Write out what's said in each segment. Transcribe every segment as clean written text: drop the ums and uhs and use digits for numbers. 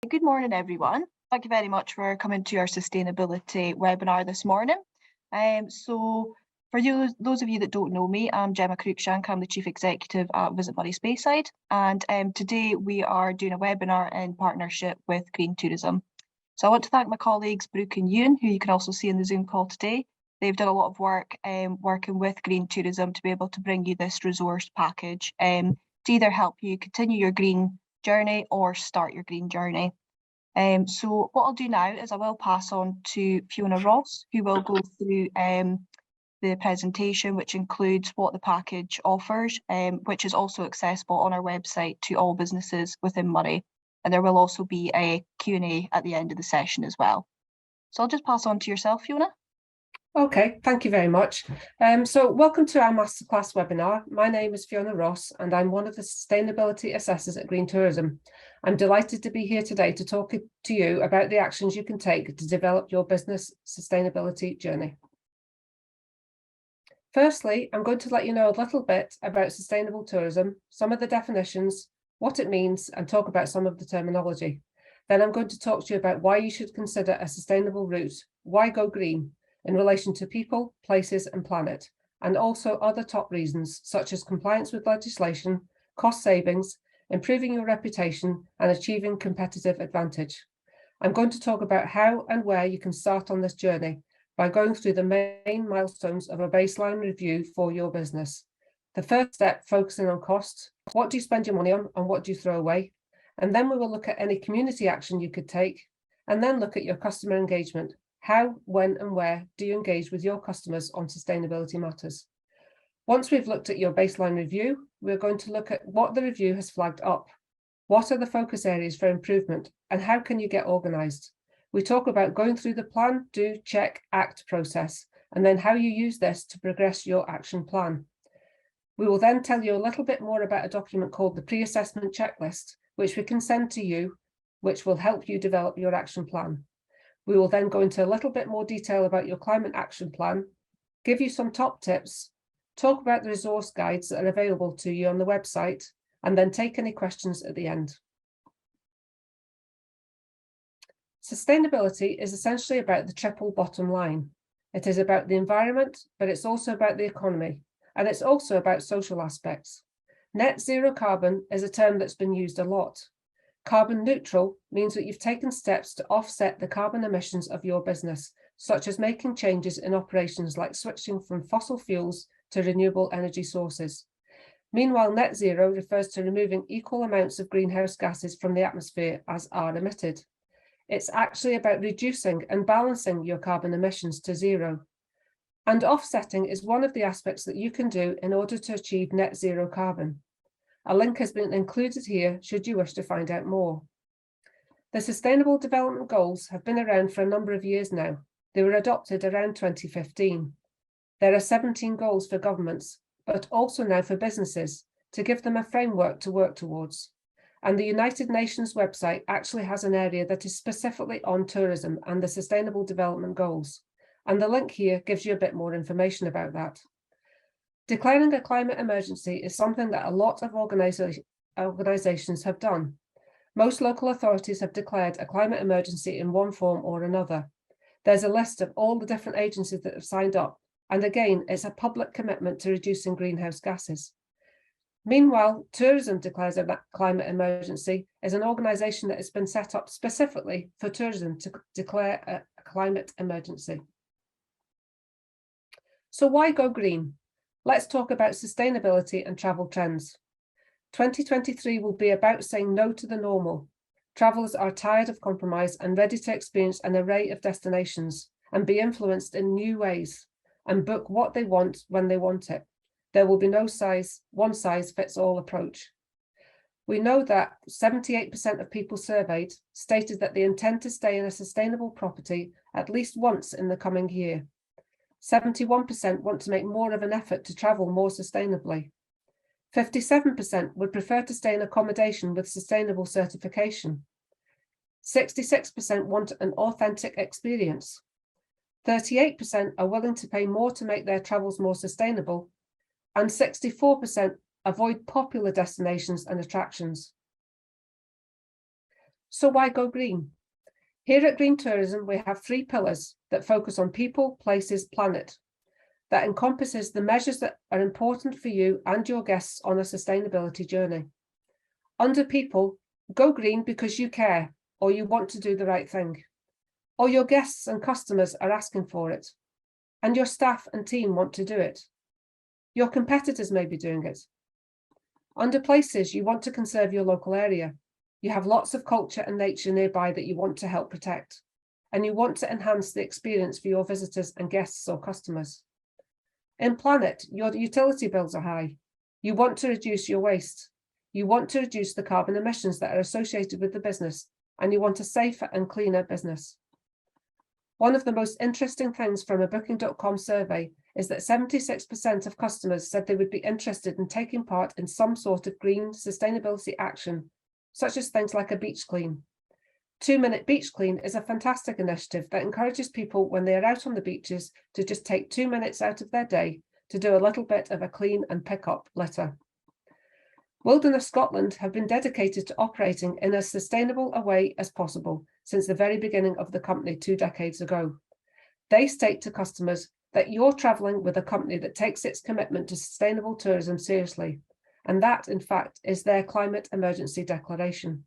Good morning, everyone. Thank you very much for coming to our sustainability webinar this morning. So for those of you that don't know me, I'm Gemma Cruikshank. I'm the Chief Executive at Visit Buddy Speyside, and today we are doing a webinar in partnership with Green Tourism. So I want to thank my colleagues Brooke and Ewan, who you can also see in the Zoom call today. They've done a lot of work working with Green Tourism to be able to bring you this resource package to either help you continue your green journey or start your green journey. So what I'll do now is I will pass on to Fiona Ross, who will go through the presentation, which includes what the package offers, which is also accessible on our website to all businesses within Moray. And there will also be a Q&A at the end of the session as well. So I'll just pass on to yourself, Fiona. Okay, thank you very much. So welcome to our masterclass webinar. My name is Fiona Ross and I'm one of the sustainability assessors at Green Tourism. I'm delighted to be here today to talk to you about the actions you can take to develop your business sustainability journey. Firstly, I'm going to let you know a little bit about sustainable tourism, some of the definitions, what it means, and talk about some of the terminology. Then I'm going to talk to you about why you should consider a sustainable route, why go green, in relation to people, places and planet, and also other top reasons such as compliance with legislation, cost savings, improving your reputation and achieving competitive advantage. I'm going to talk about how and where you can start on this journey by going through the main milestones of a baseline review for your business. The first step, focusing on costs. What do you spend your money on and what do you throw away? And then we will look at any community action you could take, and then look at your customer engagement. How, when and where do you engage with your customers on sustainability matters? Once we've looked at your baseline review, we're going to look at what the review has flagged up. What are the focus areas for improvement and how can you get organised? We talk about going through the plan, do, check, act process, and then how you use this to progress your action plan. We will then tell you a little bit more about a document called the pre-assessment checklist, which we can send to you, which will help you develop your action plan. We will then go into a little bit more detail about your climate action plan, give you some top tips, talk about the resource guides that are available to you on the website, and then take any questions at the end. Sustainability is essentially about the triple bottom line. It is about the environment, but it's also about the economy, and it's also about social aspects. Net zero carbon is a term that's been used a lot. Carbon neutral means that you've taken steps to offset the carbon emissions of your business, such as making changes in operations like switching from fossil fuels to renewable energy sources. Meanwhile, net zero refers to removing equal amounts of greenhouse gases from the atmosphere as are emitted. It's actually about reducing and balancing your carbon emissions to zero. And offsetting is one of the aspects that you can do in order to achieve net zero carbon. A link has been included here should you wish to find out more. The Sustainable Development Goals have been around for a number of years now. They were adopted around 2015. There are 17 goals for governments, but also now for businesses to give them a framework to work towards. And the United Nations website actually has an area that is specifically on tourism and the Sustainable Development Goals. And the link here gives you a bit more information about that. Declaring a climate emergency is something that a lot of organisations have done. Most local authorities have declared a climate emergency in one form or another. There's a list of all the different agencies that have signed up, and again, it's a public commitment to reducing greenhouse gases. Meanwhile, Tourism Declares a Climate Emergency is an organisation that has been set up specifically for tourism to declare a climate emergency. So why go green? Let's talk about sustainability and travel trends. 2023 will be about saying no to the normal. Travellers are tired of compromise and ready to experience an array of destinations and be influenced in new ways and book what they want when they want it. There will be no one size fits all approach. We know that 78% of people surveyed stated that they intend to stay in a sustainable property at least once in the coming year. 71% want to make more of an effort to travel more sustainably. 57% would prefer to stay in accommodation with sustainable certification. 66% want an authentic experience. 38% are willing to pay more to make their travels more sustainable, and 64% avoid popular destinations and attractions. So why go green? Here at Green Tourism, we have 3 pillars that focus on people, places, planet. That encompasses the measures that are important for you and your guests on a sustainability journey. Under people, go green because you care or you want to do the right thing, or your guests and customers are asking for it, and your staff and team want to do it. Your competitors may be doing it. Under places, you want to conserve your local area. You have lots of culture and nature nearby that you want to help protect, and you want to enhance the experience for your visitors and guests or customers. In planet, your utility bills are high. You want to reduce your waste. You want to reduce the carbon emissions that are associated with the business, and you want a safer and cleaner business. One of the most interesting things from a Booking.com survey is that 76% of customers said they would be interested in taking part in some sort of green sustainability action, such as things like a beach clean. 2-minute beach clean is a fantastic initiative that encourages people when they are out on the beaches to just take 2 minutes out of their day to do a little bit of a clean and pick up litter. Wilderness Scotland have been dedicated to operating in as sustainable a way as possible since the very beginning of the company 2 decades ago. They state to customers that you're travelling with a company that takes its commitment to sustainable tourism seriously, and that, in fact, is their climate emergency declaration.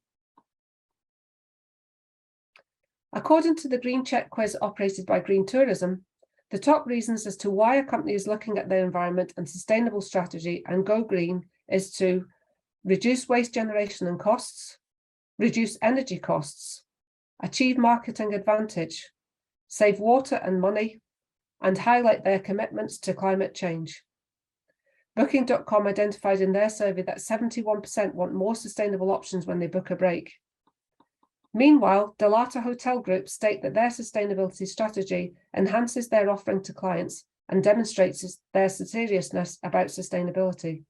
According to the Green Check quiz operated by Green Tourism, the top reasons as to why a company is looking at their environment and sustainable strategy and go green is to reduce waste generation and costs, reduce energy costs, achieve marketing advantage, save water and money, and highlight their commitments to climate change. Booking.com identified in their survey that 71% want more sustainable options when they book a break. Meanwhile, Delata Hotel Group state that their sustainability strategy enhances their offering to clients and demonstrates their seriousness about sustainability.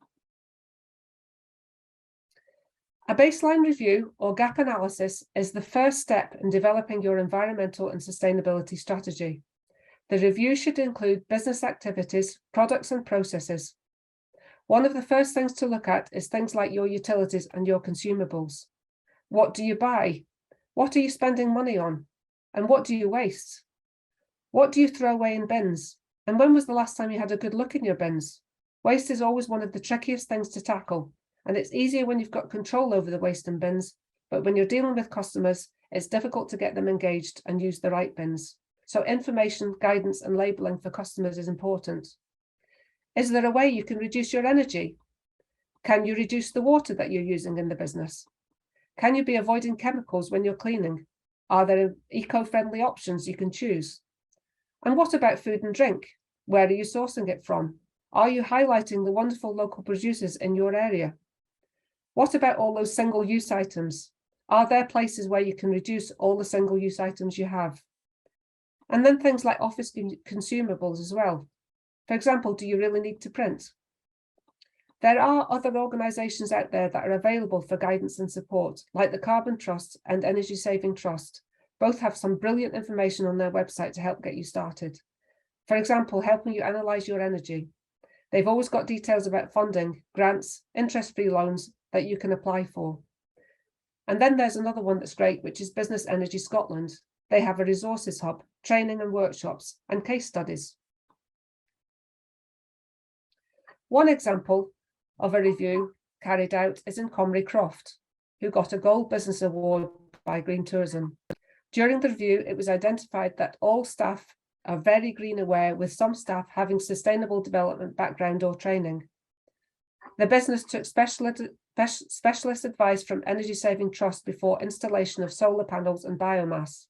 A baseline review or gap analysis is the first step in developing your environmental and sustainability strategy. The review should include business activities, products and processes. One of the first things to look at is things like your utilities and your consumables. What do you buy? What are you spending money on? And what do you waste? What do you throw away in bins? And when was the last time you had a good look in your bins? Waste is always one of the trickiest things to tackle, and it's easier when you've got control over the waste in bins, but when you're dealing with customers, it's difficult to get them engaged and use the right bins. So information, guidance, and labelling for customers is important. Is there a way you can reduce your energy? Can you reduce the water that you're using in the business? Can you be avoiding chemicals when you're cleaning? Are there eco-friendly options you can choose? And what about food and drink? Where are you sourcing it from? Are you highlighting the wonderful local producers in your area? What about all those single-use items? Are there places where you can reduce all the single-use items you have? And then things like office consumables as well. For example, do you really need to print? There are other organisations out there that are available for guidance and support, like the Carbon Trust and Energy Saving Trust. Both have some brilliant information on their website to help get you started. For example, helping you analyse your energy. They've always got details about funding, grants, interest-free loans that you can apply for. And then there's another one that's great, which is Business Energy Scotland. They have a resources hub, training and workshops, and case studies. One example of a review carried out is in Comrie Croft, who got a Gold Business Award by Green Tourism. During the review, it was identified that all staff are very green aware, with some staff having sustainable development background or training. The business took specialist advice from Energy Saving Trust before installation of solar panels and biomass.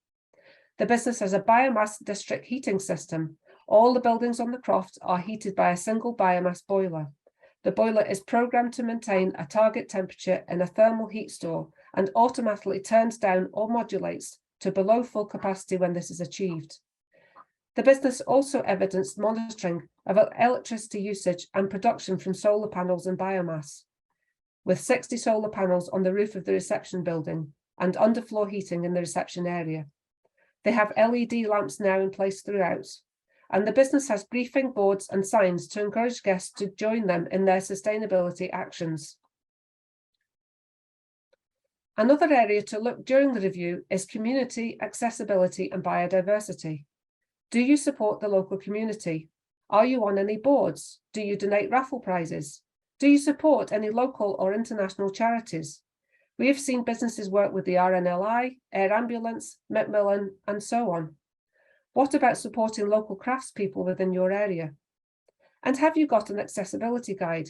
The business has a biomass district heating system. All the buildings on the croft are heated by a single biomass boiler. The boiler is programmed to maintain a target temperature in a thermal heat store and automatically turns down or modulates to below full capacity when this is achieved. The business also evidenced monitoring of electricity usage and production from solar panels and biomass, with 60 solar panels on the roof of the reception building and underfloor heating in the reception area. They have LED lamps now in place throughout, and the business has briefing boards and signs to encourage guests to join them in their sustainability actions. Another area to look during the review is community, accessibility and biodiversity. Do you support the local community? Are you on any boards? Do you donate raffle prizes? Do you support any local or international charities? We have seen businesses work with the RNLI, Air Ambulance, Macmillan, and so on. What about supporting local craftspeople within your area? And have you got an accessibility guide?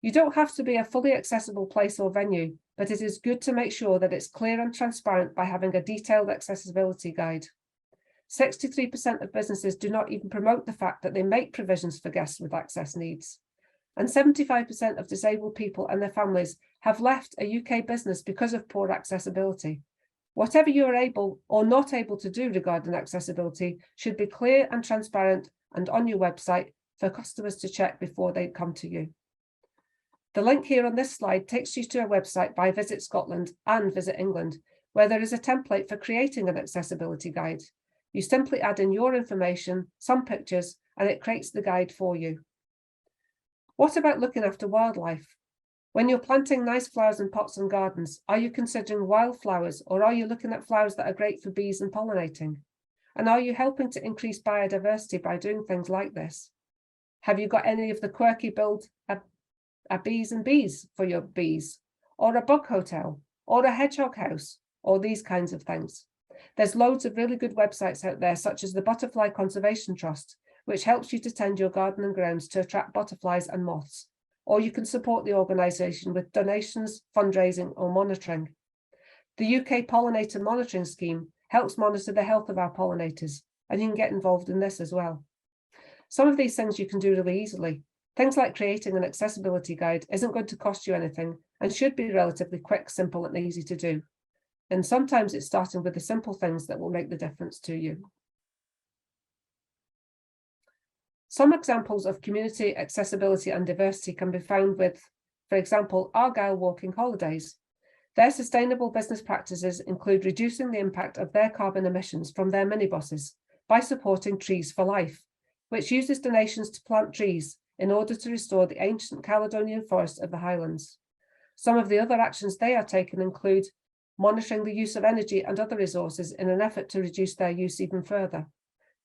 You don't have to be a fully accessible place or venue, but it is good to make sure that it's clear and transparent by having a detailed accessibility guide. 63% of businesses do not even promote the fact that they make provisions for guests with access needs. And 75% of disabled people and their families have left a UK business because of poor accessibility. Whatever you are able or not able to do regarding accessibility should be clear and transparent and on your website for customers to check before they come to you. The link here on this slide takes you to a website by Visit Scotland and Visit England, where there is a template for creating an accessibility guide. You simply add in your information, some pictures, and it creates the guide for you. What about looking after wildlife? When you're planting nice flowers in pots and gardens, are you considering wildflowers, or are you looking at flowers that are great for bees and pollinating? And are you helping to increase biodiversity by doing things like this? Have you got any of the quirky build a bees and bees for your bees, or a bug hotel, or a hedgehog house, or these kinds of things? There's loads of really good websites out there, such as the Butterfly Conservation Trust, which helps you to tend your garden and grounds to attract butterflies and moths. Or you can support the organisation with donations, fundraising, or monitoring. The UK Pollinator Monitoring Scheme helps monitor the health of our pollinators, and you can get involved in this as well. Some of these things you can do really easily. Things like creating an accessibility guide isn't going to cost you anything and should be relatively quick, simple, and easy to do. And sometimes it's starting with the simple things that will make the difference to you. Some examples of community accessibility and diversity can be found with, for example, Argyle Walking Holidays. Their sustainable business practices include reducing the impact of their carbon emissions from their minibuses by supporting Trees for Life, which uses donations to plant trees in order to restore the ancient Caledonian forest of the Highlands. Some of the other actions they are taking include monitoring the use of energy and other resources in an effort to reduce their use even further,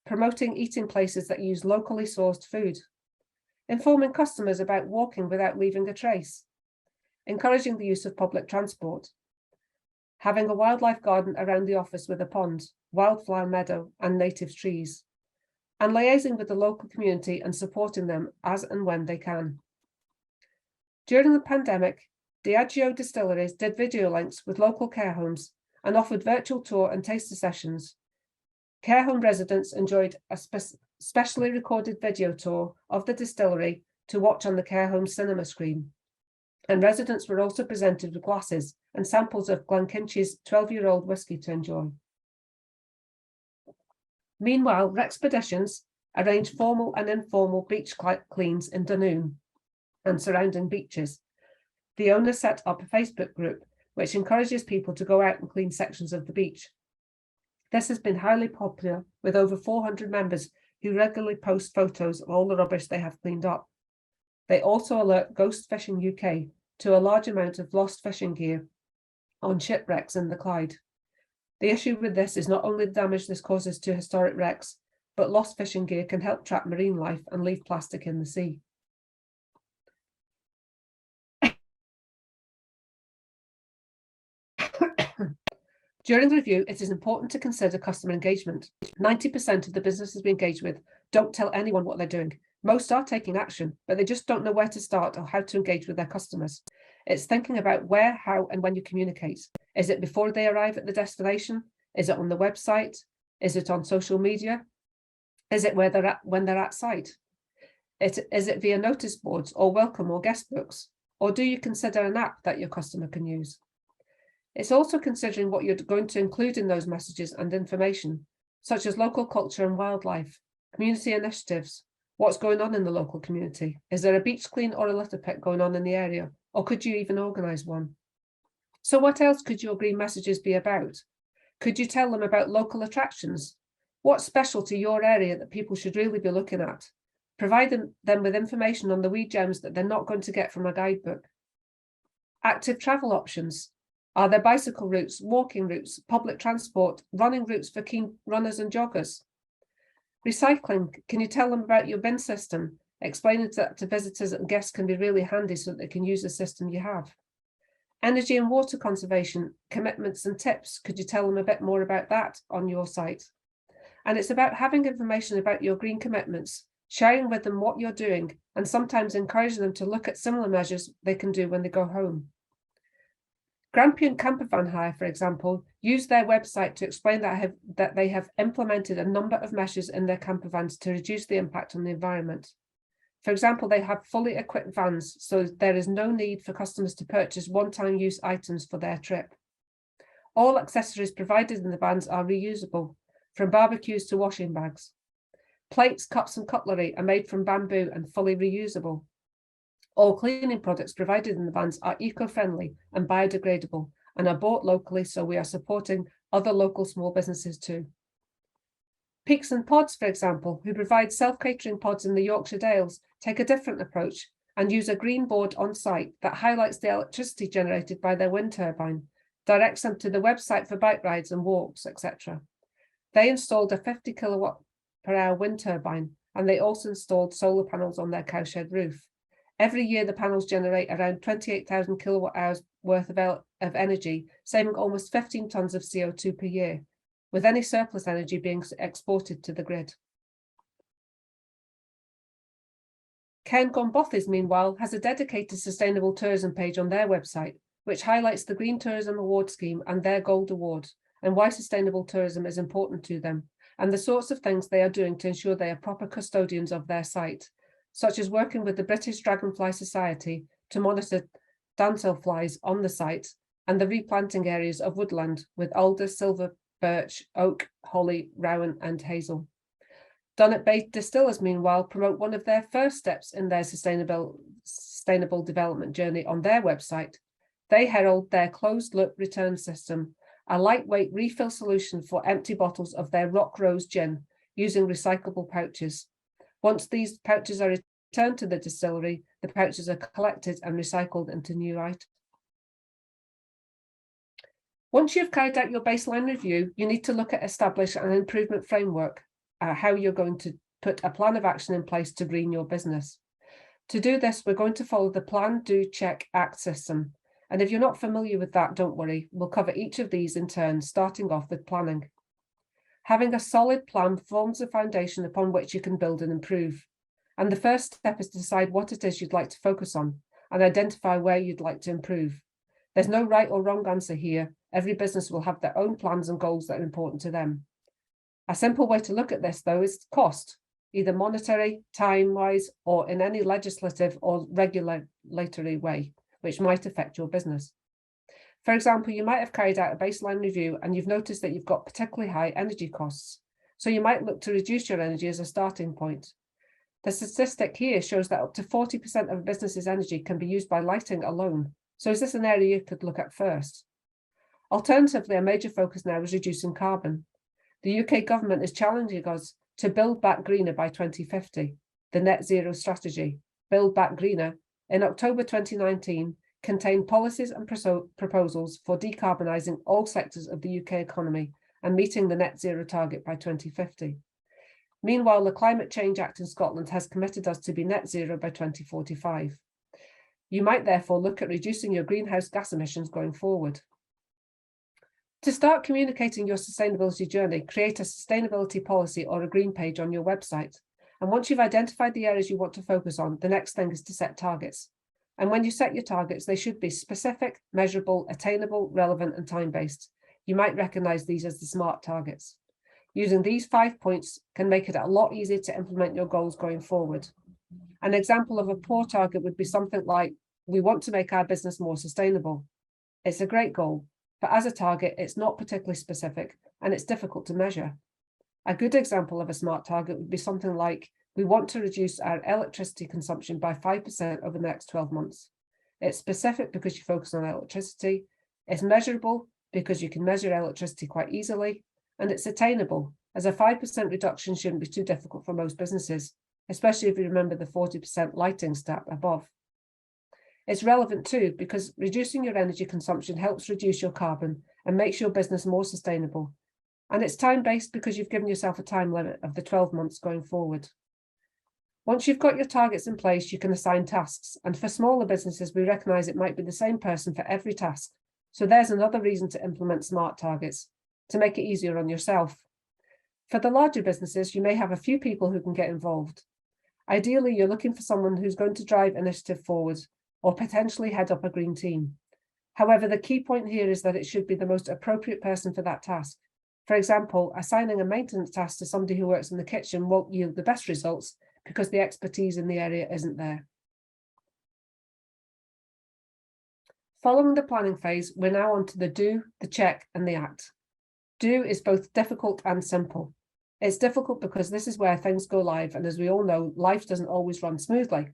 promoting eating places that use locally sourced food, informing customers about walking without leaving a trace, encouraging the use of public transport, having a wildlife garden around the office with a pond, wildflower meadow, and native trees, and liaising with the local community and supporting them as and when they can. During the pandemic, Diageo distilleries did video links with local care homes and offered virtual tour and taster sessions. Care home residents enjoyed a specially recorded video tour of the distillery to watch on the care home cinema screen. And residents were also presented with glasses and samples of Glenkinchie's 12-year-old whisky to enjoy. Meanwhile, Rexpeditions arranged formal and informal beach cleans in Dunoon and surrounding beaches. The owner set up a Facebook group which encourages people to go out and clean sections of the beach. This has been highly popular, with over 400 members who regularly post photos of all the rubbish they have cleaned up. They also alert Ghost Fishing UK to a large amount of lost fishing gear on shipwrecks in the Clyde. The issue with this is not only the damage this causes to historic wrecks, but lost fishing gear can help trap marine life and leave plastic in the sea. During the review, it is important to consider customer engagement. 90% of the businesses we engage with don't tell anyone what they're doing. Most are taking action, but they just don't know where to start or how to engage with their customers. It's thinking about where, how, and when you communicate. Is it before they arrive at the destination? Is it on the website? Is it on social media? Is it where they're at when they're at site? Is it via notice boards or welcome or guest books? Or do you consider an app that your customer can use? It's also considering what you're going to include in those messages and information, such as local culture and wildlife, community initiatives, what's going on in the local community. Is there a beach clean or a litter pick going on in the area? Or could you even organise one? So what else could your green messages be about? Could you tell them about local attractions? What's special to your area that people should really be looking at? Provide them with information on the wee gems that they're not going to get from a guidebook. Active travel options. Are there bicycle routes, walking routes, public transport, running routes for keen runners and joggers? Recycling, can you tell them about your bin system? Explaining that to visitors and guests can be really handy so that they can use the system you have. Energy and water conservation, commitments and tips, could you tell them a bit more about that on your site? And it's about having information about your green commitments, sharing with them what you're doing, and sometimes encouraging them to look at similar measures they can do when they go home. Grampian Camper Van Hire, for example, use their website to explain that they have implemented a number of measures in their camper vans to reduce the impact on the environment. For example, they have fully equipped vans, so there is no need for customers to purchase one-time use items for their trip. All accessories provided in the vans are reusable, from barbecues to washing bags. Plates, cups, and cutlery are made from bamboo and fully reusable. All cleaning products provided in the vans are eco-friendly and biodegradable and are bought locally, so we are supporting other local small businesses too. Peaks and Pods, for example, who provide self-catering pods in the Yorkshire Dales, take a different approach and use a green board on site that highlights the electricity generated by their wind turbine, directs them to the website for bike rides and walks, etc. They installed a 50 kilowatt per hour wind turbine, and they also installed solar panels on their cowshed roof. Every year, the panels generate around 28,000 kilowatt hours worth of energy, saving almost 15 tonnes of CO2 per year, with any surplus energy being exported to the grid. Cairngorm-Bothes, meanwhile, has a dedicated sustainable tourism page on their website, which highlights the Green Tourism Award Scheme and their Gold Award, and why sustainable tourism is important to them, and the sorts of things they are doing to ensure they are proper custodians of their site, such as working with the British Dragonfly Society to monitor damselflies on the site and the replanting areas of woodland with alder, silver, birch, oak, holly, rowan, and hazel. Dunnet Bay Distillers, meanwhile, promote one of their first steps in their sustainable development journey on their website. They herald their closed-loop return system, a lightweight refill solution for empty bottles of their Rock Rose gin using recyclable pouches. Once these pouches are returned to the distillery, the pouches are collected and recycled into new items. Once you've carried out your baseline review, you need to look at establish an improvement framework, how you're going to put a plan of action in place to green your business. To do this, we're going to follow the Plan, Do, Check, Act system. And if you're not familiar with that, don't worry, we'll cover each of these in turn, starting off with planning. Having a solid plan forms the foundation upon which you can build and improve. And the first step is to decide what it is you'd like to focus on and identify where you'd like to improve. There's no right or wrong answer here. Every business will have their own plans and goals that are important to them. A simple way to look at this, though, is cost, either monetary, time-wise, or in any legislative or regulatory way, which might affect your business. For example, you might have carried out a baseline review and you've noticed that you've got particularly high energy costs. So you might look to reduce your energy as a starting point. The statistic here shows that up to 40% of a business's energy can be used by lighting alone. So is this an area you could look at first? Alternatively, a major focus now is reducing carbon. The UK government is challenging us to build back greener by 2050, the net zero strategy, Build Back Greener, in October 2019, contained policies and proposals for decarbonising all sectors of the UK economy and meeting the net zero target by 2050. Meanwhile, the Climate Change Act in Scotland has committed us to be net zero by 2045. You might therefore look at reducing your greenhouse gas emissions going forward. To start communicating your sustainability journey, create a sustainability policy or a green page on your website. And once you've identified the areas you want to focus on, the next thing is to set targets. And when you set your targets, they should be specific, measurable, attainable, relevant, and time-based. You might recognize these as the SMART targets. Using these 5 points can make it a lot easier to implement your goals going forward. An example of a poor target would be something like, we want to make our business more sustainable. It's a great goal, but as a target, it's not particularly specific and it's difficult to measure. A good example of a SMART target would be something like, we want to reduce our electricity consumption by 5% over the next 12 months. It's specific because you focus on electricity. It's measurable because you can measure electricity quite easily. And it's attainable, as a 5% reduction shouldn't be too difficult for most businesses, especially if you remember the 40% lighting stat above. It's relevant too because reducing your energy consumption helps reduce your carbon and makes your business more sustainable. And it's time-based because you've given yourself a time limit of the 12 months going forward. Once you've got your targets in place, you can assign tasks. And for smaller businesses, we recognise it might be the same person for every task. So there's another reason to implement SMART targets, to make it easier on yourself. For the larger businesses, you may have a few people who can get involved. Ideally, you're looking for someone who's going to drive initiative forward or potentially head up a green team. However, the key point here is that it should be the most appropriate person for that task. For example, assigning a maintenance task to somebody who works in the kitchen won't yield the best results because the expertise in the area isn't there. Following the planning phase, we're now on to the do, the check, and the act. Do is both difficult and simple. It's difficult because this is where things go live, and as we all know, life doesn't always run smoothly.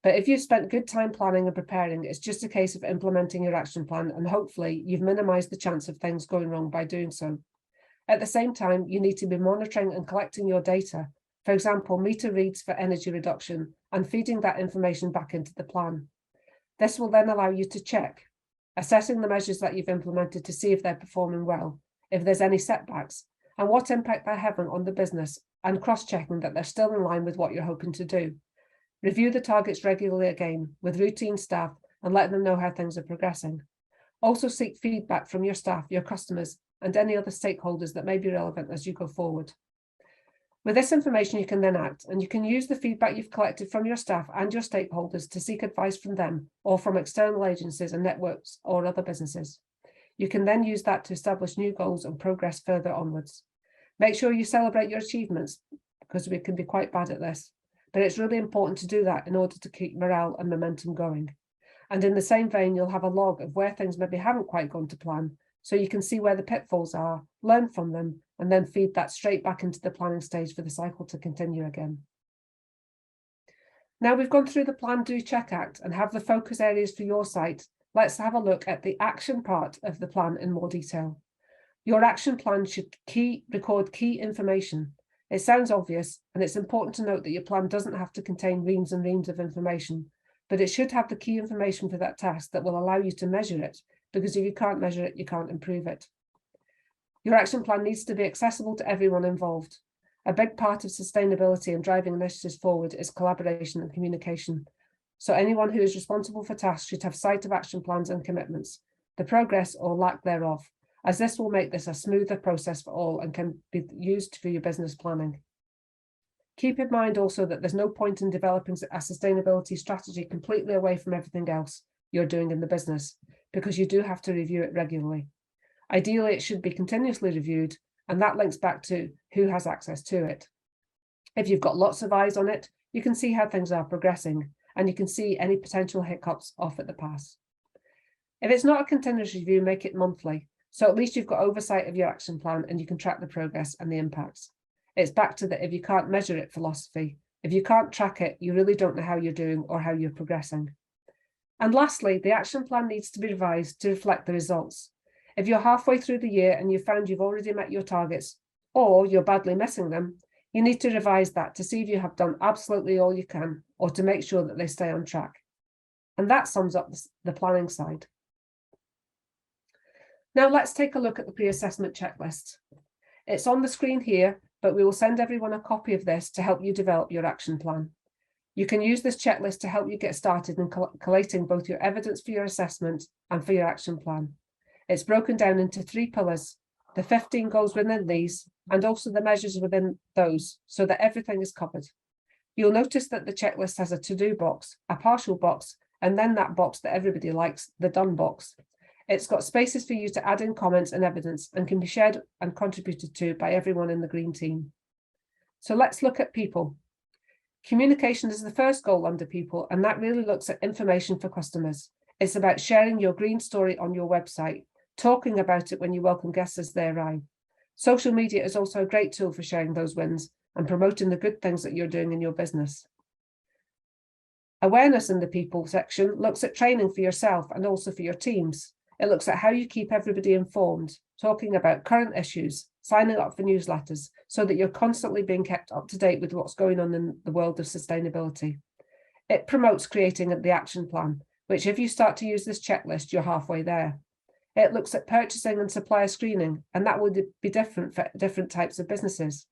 But if you've spent good time planning and preparing, it's just a case of implementing your action plan, and hopefully you've minimized the chance of things going wrong by doing so. At the same time, you need to be monitoring and collecting your data. For example, meter reads for energy reduction and feeding that information back into the plan. This will then allow you to check, assessing the measures that you've implemented to see if they're performing well, if there's any setbacks, and what impact they're having on the business, and cross-checking that they're still in line with what you're hoping to do. Review the targets regularly again with routine staff and let them know how things are progressing. Also seek feedback from your staff, your customers, and any other stakeholders that may be relevant as you go forward. With this information, you can then act, and you can use the feedback you've collected from your staff and your stakeholders to seek advice from them or from external agencies and networks or other businesses. You can then use that to establish new goals and progress further onwards. Make sure you celebrate your achievements because we can be quite bad at this, but it's really important to do that in order to keep morale and momentum going. And in the same vein, you'll have a log of where things maybe haven't quite gone to plan, so you can see where the pitfalls are, learn from them, and then feed that straight back into the planning stage for the cycle to continue again. Now we've gone through the plan, do, check, act and have the focus areas for your site. Let's have a look at the action part of the plan in more detail. Your action plan should record key information. It sounds obvious, and it's important to note that your plan doesn't have to contain reams and reams of information, but it should have the key information for that task that will allow you to measure it, because if you can't measure it, you can't improve it. Your action plan needs to be accessible to everyone involved. A big part of sustainability and driving initiatives forward is collaboration and communication. So anyone who is responsible for tasks should have sight of action plans and commitments, the progress or lack thereof, as this will make this a smoother process for all and can be used for your business planning. Keep in mind also that there's no point in developing a sustainability strategy completely away from everything else you're doing in the business, because you do have to review it regularly. Ideally, it should be continuously reviewed, and that links back to who has access to it. If you've got lots of eyes on it, you can see how things are progressing, and you can see any potential hiccups off at the pass. If it's not a continuous review, make it monthly, so at least you've got oversight of your action plan and you can track the progress and the impacts. It's back to the if you can't measure it philosophy. If you can't track it, you really don't know how you're doing or how you're progressing. And lastly, the action plan needs to be revised to reflect the results. If you're halfway through the year and you've found you've already met your targets, or you're badly missing them, you need to revise that to see if you have done absolutely all you can, or to make sure that they stay on track. And that sums up the planning side. Now let's take a look at the pre-assessment checklist. It's on the screen here, but we will send everyone a copy of this to help you develop your action plan. You can use this checklist to help you get started in collating both your evidence for your assessment and for your action plan. It's broken down into 3 pillars, the 15 goals within these, and also the measures within those, so that everything is covered. You'll notice that the checklist has a to-do box, a partial box, and then that box that everybody likes, the done box. It's got spaces for you to add in comments and evidence and can be shared and contributed to by everyone in the green team. So let's look at people. Communication is the first goal under people, and that really looks at information for customers. It's about sharing your green story on your website, talking about it when you welcome guests as they arrive. Social media is also a great tool for sharing those wins and promoting the good things that you're doing in your business. Awareness in the people section looks at training for yourself and also for your teams. It looks at how you keep everybody informed, talking about current issues, signing up for newsletters, so that you're constantly being kept up to date with what's going on in the world of sustainability. It promotes creating the action plan, which if you start to use this checklist, you're halfway there. It looks at purchasing and supplier screening, and that would be different for different types of businesses.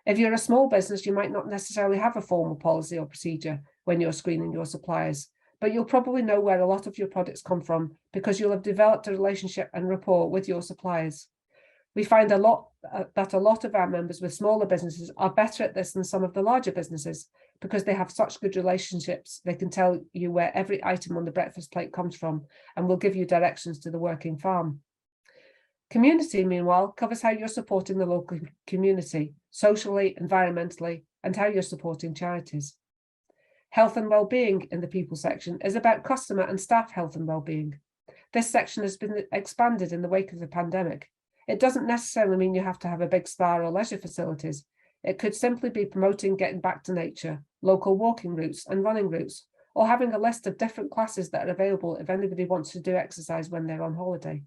If you're a small business, you might not necessarily have a formal policy or procedure when you're screening your suppliers, but you'll probably know where a lot of your products come from because you'll have developed a relationship and rapport with your suppliers. We find that a lot of our members with smaller businesses are better at this than some of the larger businesses because they have such good relationships. They can tell you where every item on the breakfast plate comes from and will give you directions to the working farm. Community, meanwhile, covers how you're supporting the local community, socially, environmentally, and how you're supporting charities. Health and well-being in the people section is about customer and staff health and well-being. This section has been expanded in the wake of the pandemic. It doesn't necessarily mean you have to have a big spa or leisure facilities. It could simply be promoting getting back to nature, local walking routes and running routes, or having a list of different classes that are available if anybody wants to do exercise when they're on holiday.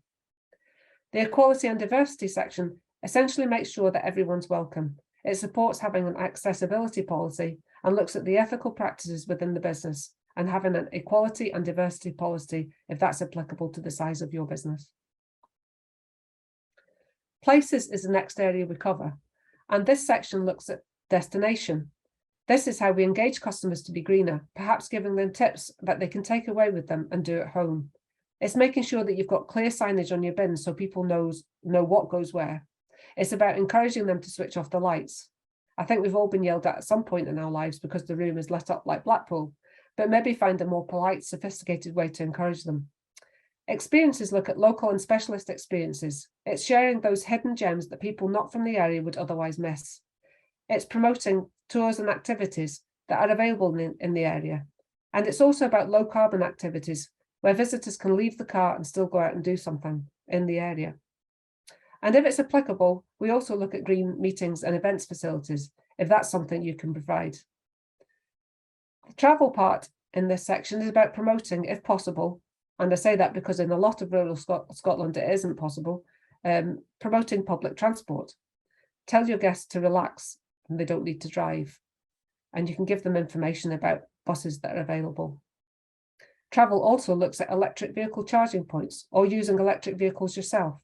The equality and diversity section essentially makes sure that everyone's welcome. It supports having an accessibility policy and looks at the ethical practices within the business and having an equality and diversity policy if that's applicable to the size of your business. Places is the next area we cover, and this section looks at destination. This is how we engage customers to be greener, perhaps giving them tips that they can take away with them and do at home. It's making sure that you've got clear signage on your bins so people know what goes where. It's about encouraging them to switch off the lights. I think we've all been yelled at some point in our lives because the room is lit up like Blackpool, but maybe find a more polite, sophisticated way to encourage them. Experiences look at local and specialist experiences. It's sharing those hidden gems that people not from the area would otherwise miss. It's promoting tours and activities that are available in the area. And it's also about low carbon activities where visitors can leave the car and still go out and do something in the area. And if it's applicable, we also look at green meetings and events facilities, if that's something you can provide. The travel part in this section is about promoting, if possible, and I say that because in a lot of rural Scotland it isn't possible, promoting public transport. Tell your guests to relax and they don't need to drive. And you can give them information about buses that are available. Travel also looks at electric vehicle charging points or using electric vehicles yourself.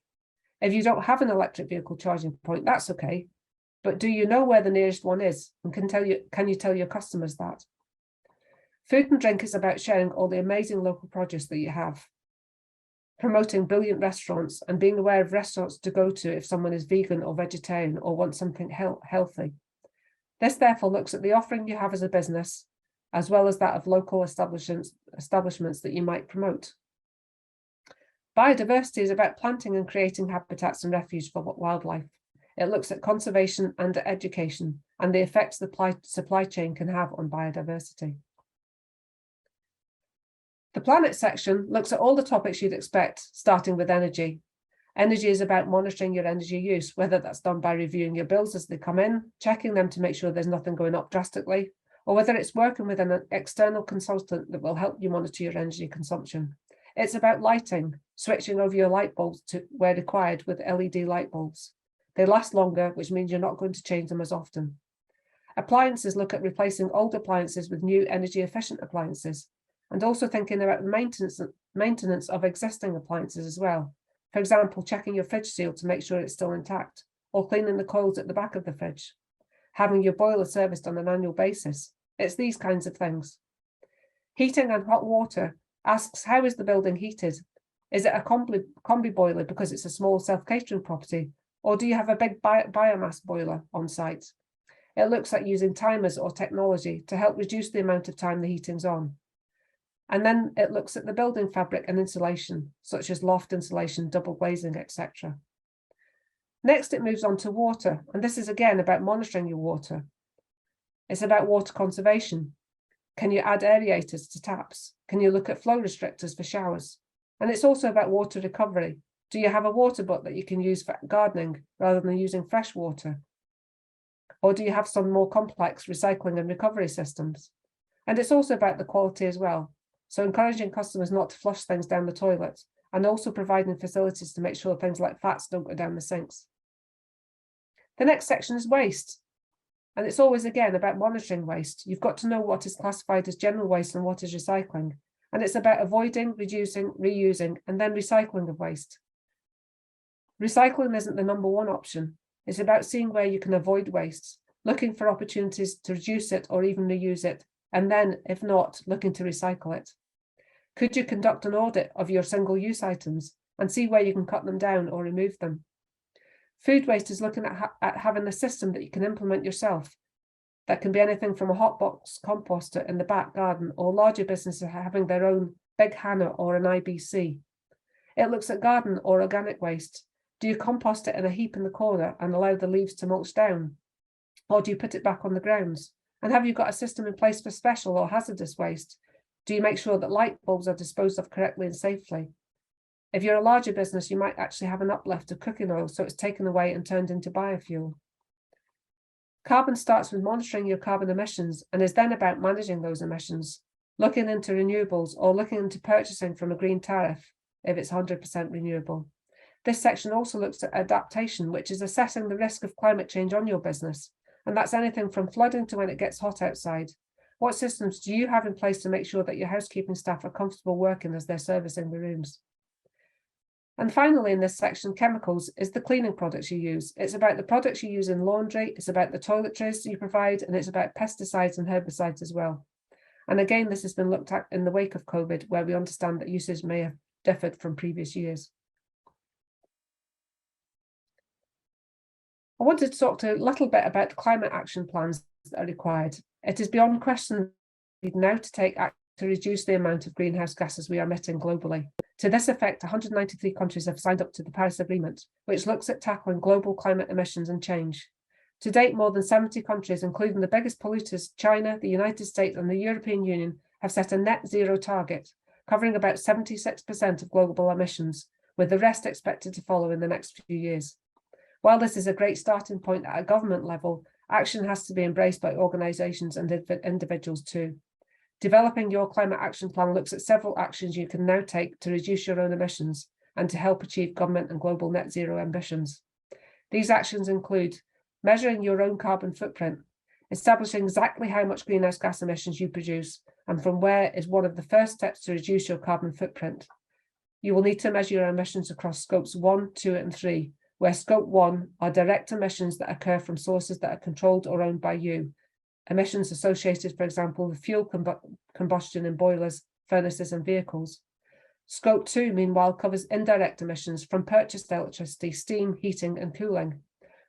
If you don't have an electric vehicle charging point, that's okay. But do you know where the nearest one is? And can you tell your customers that? Food and drink is about sharing all the amazing local produce that you have. Promoting brilliant restaurants and being aware of restaurants to go to if someone is vegan or vegetarian or wants something healthy. This therefore looks at the offering you have as a business, as well as that of local establishments that you might promote. Biodiversity is about planting and creating habitats and refuge for wildlife. It looks at conservation and education and the effects the supply chain can have on biodiversity. The planet section looks at all the topics you'd expect, starting with energy. Energy is about monitoring your energy use, whether that's done by reviewing your bills as they come in, checking them to make sure there's nothing going up drastically, or whether it's working with an external consultant that will help you monitor your energy consumption. It's about lighting, switching over your light bulbs to where required with LED light bulbs. They last longer, which means you're not going to change them as often. Appliances look at replacing old appliances with new energy efficient appliances, and also thinking about the maintenance of existing appliances as well. For example, checking your fridge seal to make sure it's still intact, or cleaning the coils at the back of the fridge, having your boiler serviced on an annual basis. It's these kinds of things. Heating and hot water asks, how is the building heated? Is it a combi boiler because it's a small self-catering property, or do you have a big biomass boiler on site? It looks at using timers or technology to help reduce the amount of time the heating's on. And then it looks at the building fabric and insulation, such as loft insulation, double glazing, etc. Next, it moves on to water, and this is again about monitoring your water. It's about water conservation. Can you add aerators to taps? Can you look at flow restrictors for showers? And it's also about water recovery. Do you have a water butt that you can use for gardening rather than using fresh water? Or do you have some more complex recycling and recovery systems? And it's also about the quality as well. So encouraging customers not to flush things down the toilet and also providing facilities to make sure things like fats don't go down the sinks. The next section is waste. And it's always, again, about monitoring waste. You've got to know what is classified as general waste and what is recycling. And it's about avoiding, reducing, reusing, and then recycling of waste. Recycling isn't the number one option. It's about seeing where you can avoid waste, looking for opportunities to reduce it or even reuse it, and then, if not, looking to recycle it. Could you conduct an audit of your single-use items and see where you can cut them down or remove them? Food waste is looking at having a system that you can implement yourself. That can be anything from a hot box composter in the back garden or larger businesses having their own big Hannah or an IBC. It looks at garden or organic waste. Do you compost it in a heap in the corner and allow the leaves to mulch down? Or do you put it back on the grounds? And have you got a system in place for special or hazardous waste? Do you make sure that light bulbs are disposed of correctly and safely? If you're a larger business, you might actually have an uplift of cooking oil, so it's taken away and turned into biofuel. Carbon starts with monitoring your carbon emissions and is then about managing those emissions, looking into renewables or looking into purchasing from a green tariff if it's 100% renewable. This section also looks at adaptation, which is assessing the risk of climate change on your business. And that's anything from flooding to when it gets hot outside. What systems do you have in place to make sure that your housekeeping staff are comfortable working as they're servicing the rooms? And finally, in this section, chemicals is the cleaning products you use. It's about the products you use in laundry, it's about the toiletries you provide, and it's about pesticides and herbicides as well. And again, this has been looked at in the wake of COVID, where we understand that usage may have differed from previous years. I wanted to talk to a little bit about the climate action plans that are required. It is beyond question now to take action to reduce the amount of greenhouse gases we are emitting globally. To this effect, 193 countries have signed up to the Paris Agreement, which looks at tackling global climate emissions and change. To date, more than 70 countries, including the biggest polluters, China, the United States, and the European Union, have set a net zero target, covering about 76% of global emissions, with the rest expected to follow in the next few years. While this is a great starting point at a government level, action has to be embraced by organisations and individuals too. Developing your climate action plan looks at several actions you can now take to reduce your own emissions and to help achieve government and global net zero ambitions. These actions include measuring your own carbon footprint, establishing exactly how much greenhouse gas emissions you produce, and from where is one of the first steps to reduce your carbon footprint. You will need to measure your emissions across scopes 1, 2, and 3, where scope 1 are direct emissions that occur from sources that are controlled or owned by you. Emissions associated, for example, with fuel combustion in boilers, furnaces, and vehicles. Scope 2, meanwhile, covers indirect emissions from purchased electricity, steam, heating, and cooling.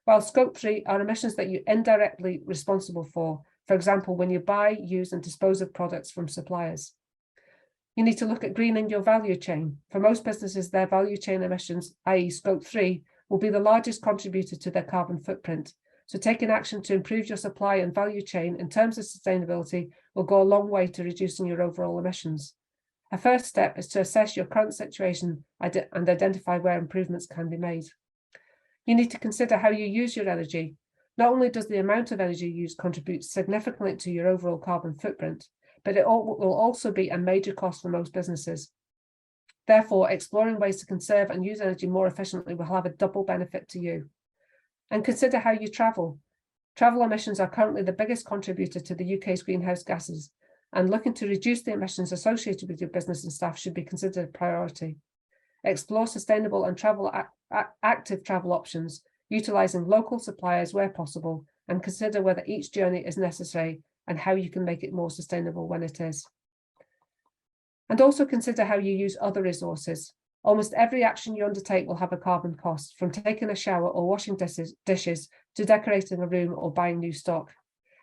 While Scope 3 are emissions that you're indirectly responsible for example, when you buy, use, and dispose of products from suppliers. You need to look at greening your value chain. For most businesses, their value chain emissions, i.e. Scope 3, will be the largest contributor to their carbon footprint. So taking action to improve your supply and value chain in terms of sustainability will go a long way to reducing your overall emissions. A first step is to assess your current situation and identify where improvements can be made. You need to consider how you use your energy. Not only does the amount of energy used contribute significantly to your overall carbon footprint, but it will also be a major cost for most businesses. Therefore, exploring ways to conserve and use energy more efficiently will have a double benefit to you. And consider how you travel. Travel emissions are currently the biggest contributor to the UK's greenhouse gases, and looking to reduce the emissions associated with your business and staff should be considered a priority. Explore sustainable and active travel options, utilising local suppliers where possible, and consider whether each journey is necessary and how you can make it more sustainable when it is. And also consider how you use other resources. Almost every action you undertake will have a carbon cost, from taking a shower or washing dishes to decorating a room or buying new stock.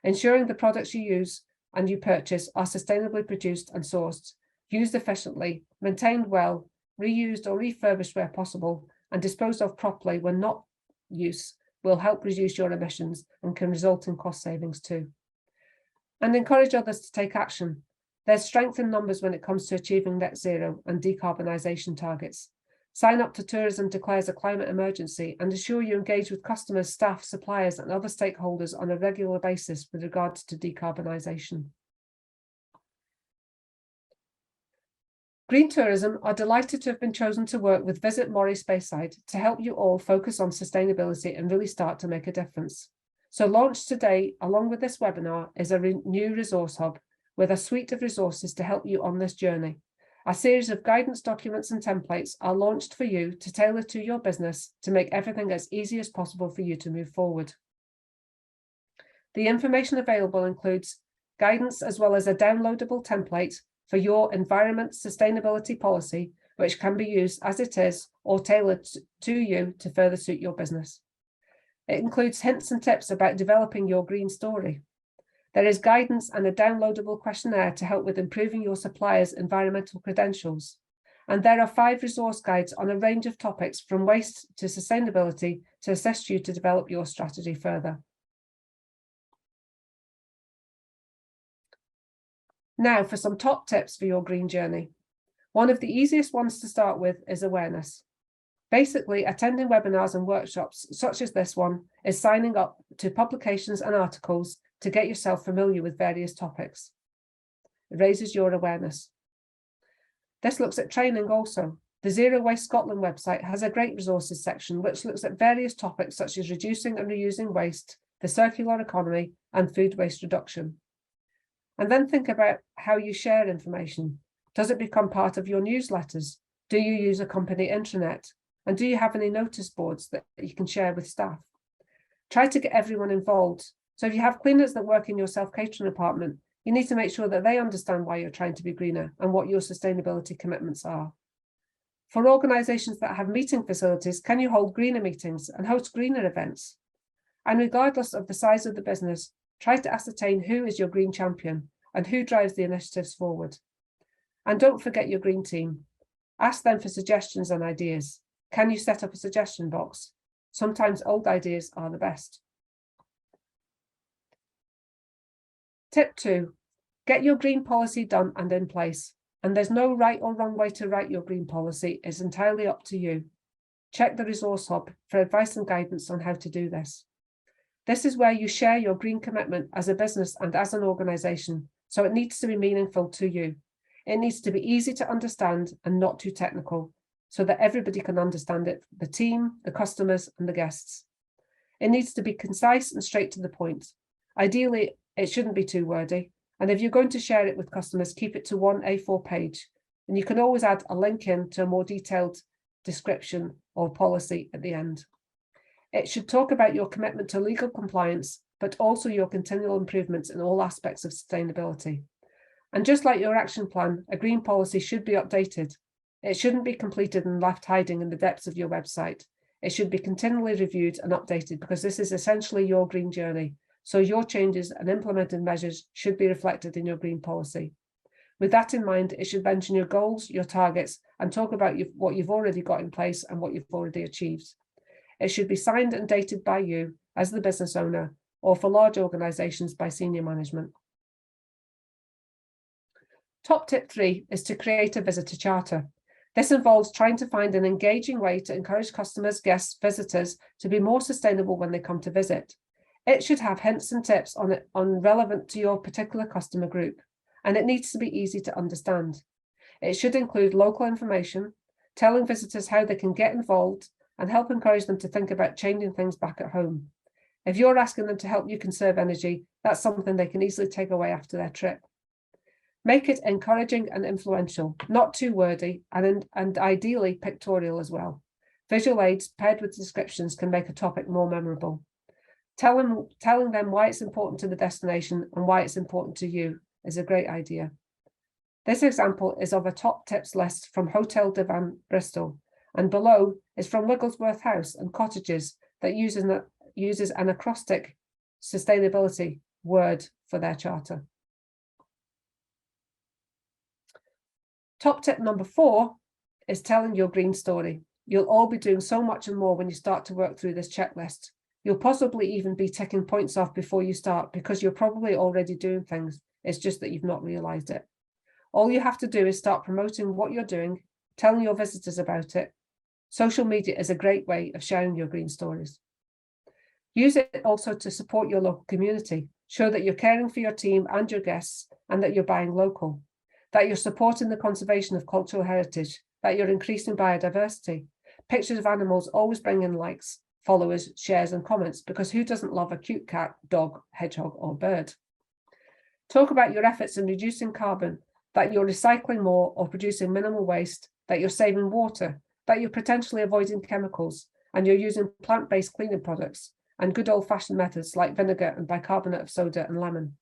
Ensuring the products you use and you purchase are sustainably produced and sourced, used efficiently, maintained well, reused or refurbished where possible, and disposed of properly when not use will help reduce your emissions and can result in cost savings too. And encourage others to take action. There's strength in numbers when it comes to achieving net zero and decarbonisation targets. Sign up to Tourism Declares a Climate Emergency and ensure you engage with customers, staff, suppliers and other stakeholders on a regular basis with regards to decarbonisation. Green Tourism are delighted to have been chosen to work with Visit Moray Speyside to help you all focus on sustainability and really start to make a difference. So launched today, along with this webinar, is a new resource hub with a suite of resources to help you on this journey. A series of guidance documents and templates are launched for you to tailor to your business to make everything as easy as possible for you to move forward. The information available includes guidance as well as a downloadable template for your environment sustainability policy, which can be used as it is or tailored to you to further suit your business. It includes hints and tips about developing your green story. There is guidance and a downloadable questionnaire to help with improving your supplier's environmental credentials. And there are 5 resource guides on a range of topics from waste to sustainability to assist you to develop your strategy further. Now for some top tips for your green journey. One of the easiest ones to start with is awareness. Basically, attending webinars and workshops such as this one is signing up to publications and articles to get yourself familiar with various topics. It raises your awareness. This looks at training also. The Zero Waste Scotland website has a great resources section which looks at various topics such as reducing and reusing waste, the circular economy, and food waste reduction. And then think about how you share information. Does it become part of your newsletters? Do you use a company intranet? And do you have any notice boards that you can share with staff? Try to get everyone involved. So if you have cleaners that work in your self-catering department, you need to make sure that they understand why you're trying to be greener and what your sustainability commitments are. For organisations that have meeting facilities, can you hold greener meetings and host greener events? And regardless of the size of the business, try to ascertain who is your green champion and who drives the initiatives forward. And don't forget your green team. Ask them for suggestions and ideas. Can you set up a suggestion box? Sometimes old ideas are the best. Tip 2, get your green policy done and in place. And there's no right or wrong way to write your green policy. It's entirely up to you. Check the resource hub for advice and guidance on how to do this. This is where you share your green commitment as a business and as an organisation, so it needs to be meaningful to you. It needs to be easy to understand and not too technical, so that everybody can understand it, the team, the customers, and the guests. It needs to be concise and straight to the point. Ideally, it shouldn't be too wordy, and if you're going to share it with customers, keep it to 1 A4 page, and you can always add a link in to a more detailed description or policy at the end. It should talk about your commitment to legal compliance, but also your continual improvements in all aspects of sustainability. And just like your action plan, a green policy should be updated. It shouldn't be completed and left hiding in the depths of your website. It should be continually reviewed and updated because this is essentially your green journey. So your changes and implemented measures should be reflected in your green policy. With that in mind, it should mention your goals, your targets, and talk about what you've already got in place and what you've already achieved. It should be signed and dated by you as the business owner, or for large organisations by senior management. Top tip 3 is to create a visitor charter. This involves trying to find an engaging way to encourage customers, guests, visitors to be more sustainable when they come to visit. It should have hints and tips on relevant to your particular customer group, and it needs to be easy to understand. It should include local information, telling visitors how they can get involved, and help encourage them to think about changing things back at home. If you're asking them to help you conserve energy, that's something they can easily take away after their trip. Make it encouraging and influential, not too wordy, and ideally pictorial as well. Visual aids paired with descriptions can make a topic more memorable. Telling them why it's important to the destination and why it's important to you is a great idea. This example is of a top tips list from Hotel Divan, Bristol, and below is from Wigglesworth House and Cottages that uses an acrostic sustainability word for their charter. Top tip number 4 is telling your green story. You'll all be doing so much and more when you start to work through this checklist. You'll possibly even be ticking points off before you start because you're probably already doing things. It's just that you've not realised it. All you have to do is start promoting what you're doing, telling your visitors about it. Social media is a great way of sharing your green stories. Use it also to support your local community. Show that you're caring for your team and your guests and that you're buying local, that you're supporting the conservation of cultural heritage, that you're increasing biodiversity. Pictures of animals always bring in likes, followers, shares and comments because who doesn't love a cute cat, dog, hedgehog or bird? Talk about your efforts in reducing carbon, that you're recycling more or producing minimal waste, that you're saving water, that you're potentially avoiding chemicals, and you're using plant-based cleaning products and good old-fashioned methods like vinegar and bicarbonate of soda and lemon.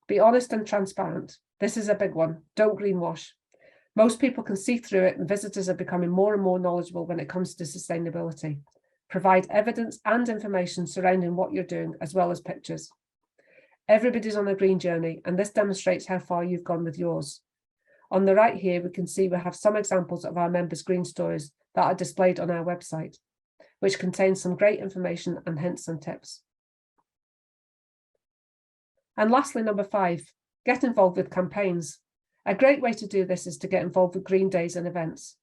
Be honest and transparent. This is a big one. Don't greenwash. Most people can see through it, and visitors are becoming more and more knowledgeable when it comes to sustainability. Provide evidence and information surrounding what you're doing, as well as pictures. Everybody's on a green journey, and this demonstrates how far you've gone with yours. On the right here, we can see we have some examples of our members' green stories that are displayed on our website, which contains some great information and hints and tips. And lastly, number 5, get involved with campaigns. A great way to do this is to get involved with green days and events.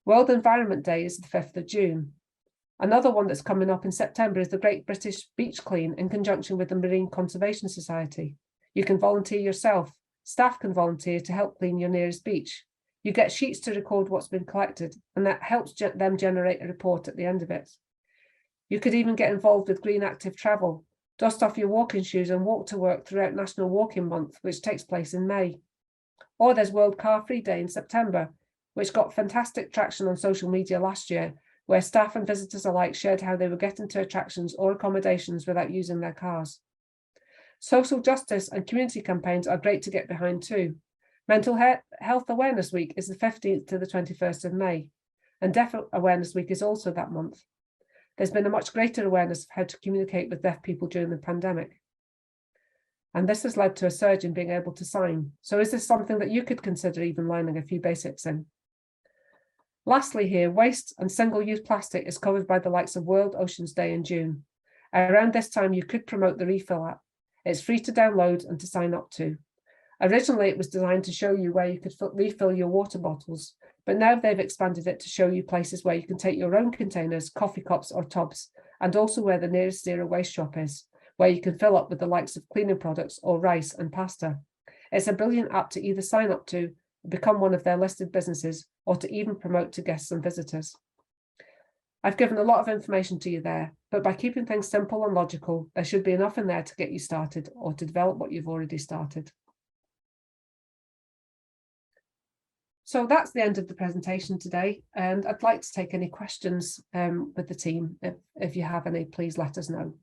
World Environment Day is the 5th of June. Another one that's coming up in September is the Great British Beach Clean in conjunction with the Marine Conservation Society. You can volunteer yourself. Staff can volunteer to help clean your nearest beach. You get sheets to record what's been collected, and that helps them generate a report at the end of it. You could even get involved with green active travel. Dust off your walking shoes and walk to work throughout National Walking Month, which takes place in May. Or there's World Car Free Day in September, which got fantastic traction on social media last year, where staff and visitors alike shared how they were getting to attractions or accommodations without using their cars. Social justice and community campaigns are great to get behind too. Mental Health Awareness Week is the 15th to the 21st of May, and Deaf Awareness Week is also that month. There's been a much greater awareness of how to communicate with deaf people during the pandemic. And this has led to a surge in being able to sign. So is this something that you could consider even learning a few basics in? Lastly here, waste and single-use plastic is covered by the likes of World Oceans Day in June. Around this time, you could promote the Refill app. It's free to download and to sign up to. Originally, it was designed to show you where you could refill your water bottles, but now they've expanded it to show you places where you can take your own containers, coffee cups or tubs, and also where the nearest zero waste shop is, where you can fill up with the likes of cleaning products or rice and pasta. It's a brilliant app to either sign up to, become one of their listed businesses, or to even promote to guests and visitors. I've given a lot of information to you there, but by keeping things simple and logical, there should be enough in there to get you started or to develop what you've already started. So that's the end of the presentation today, and I'd like to take any questions with the team. If you have any, please let us know.